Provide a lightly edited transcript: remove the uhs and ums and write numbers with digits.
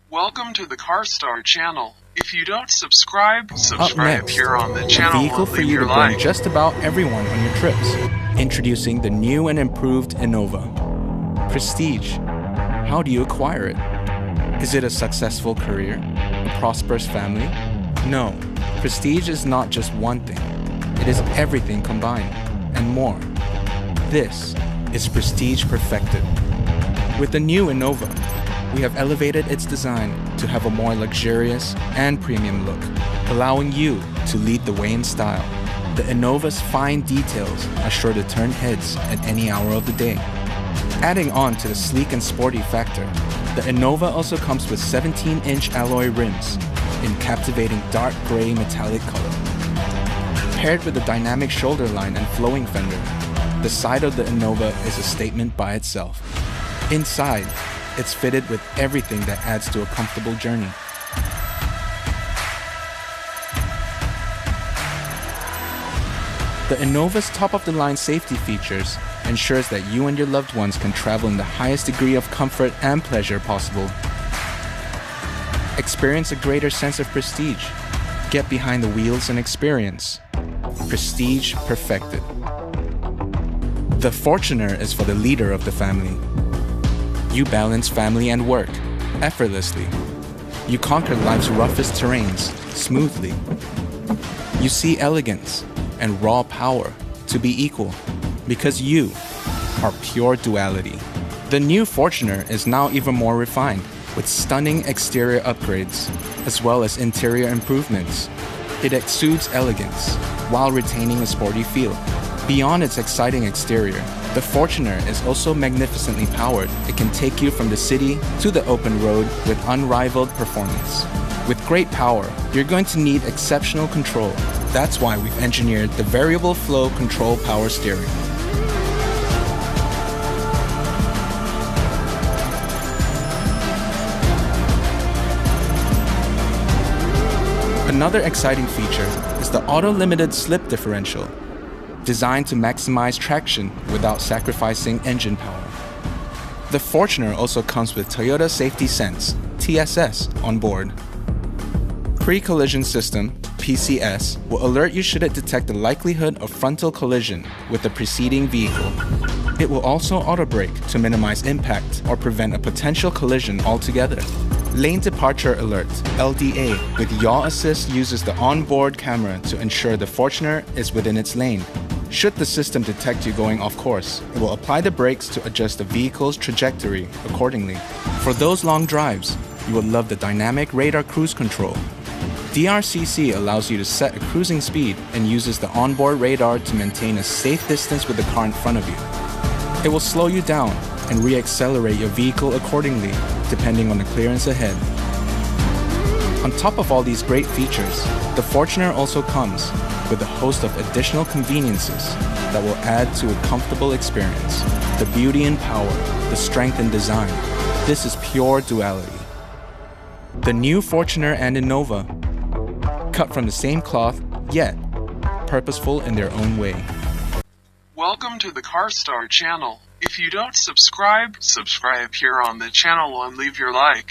Welcome to the Carwstar channel. If you don't subscribe Up next, here on the a channel vehicle and for leave you to your bring like. just about everyone on your trips. Introducing the new and improved Innova. Prestige. How do you acquire it? Is it a successful career? A prosperous family? No. Prestige is not just one thing. It is everything combined, and more. This is Prestige Perfected. With the new Innova, we have elevated its design to have a more luxurious and premium look, allowing you to lead the way in style. The Innova's fine details are sure to turn heads at any hour of the day. Adding on to the sleek and sporty factor, the Innova also comes with 17-inch alloy rims in captivating dark gray metallic color. Paired with a dynamic shoulder line and flowing fender, the side of the Innova is a statement by itself. Inside, it's fitted with everything that adds to a comfortable journey. The Innova's top-of-the-line safety features ensures that you and your loved ones can travel in the highest degree of comfort and pleasure possible. Experience a greater sense of prestige. Get behind the wheels and experience. Prestige Perfected. The Fortuner is for the leader of the family. You balance family and work effortlessly. You conquer life's roughest terrains smoothly. You see elegance and raw power to be equal because you are pure duality. The new Fortuner is now even more refined with stunning exterior upgrades as well as interior improvements. It exudes elegance while retaining a sporty feel. Beyond its exciting exterior, the Fortuner is also magnificently powered. It can take you from the city to the open road with unrivaled performance. With great power, you're going to need exceptional control. That's why we've engineered the variable flow control power steering. Another exciting feature is the auto-limited slip differential, designed to maximize traction without sacrificing engine power. The Fortuner also comes with Toyota Safety Sense, TSS, on board. Pre-collision system, PCS, will alert you should it detect the likelihood of frontal collision with the preceding vehicle. It will also auto-brake to minimize impact or prevent a potential collision altogether. Lane Departure Alert, LDA, with Yaw Assist uses the onboard camera to ensure the Fortuner is within its lane. Should the system detect you going off course, it will apply the brakes to adjust the vehicle's trajectory accordingly. For those long drives, you will love the dynamic radar cruise control. DRCC allows you to set a cruising speed and uses the onboard radar to maintain a safe distance with the car in front of you. It will slow you down and re-accelerate your vehicle accordingly, depending on the clearance ahead. On top of all these great features, the Fortuner also comes with a host of additional conveniences that will add to a comfortable experience. The beauty and power, the strength and design. This is pure duality. The new Fortuner and Innova, cut from the same cloth, yet purposeful in their own way. Welcome to the Carwstar channel. If you don't subscribe here on the channel and leave your like.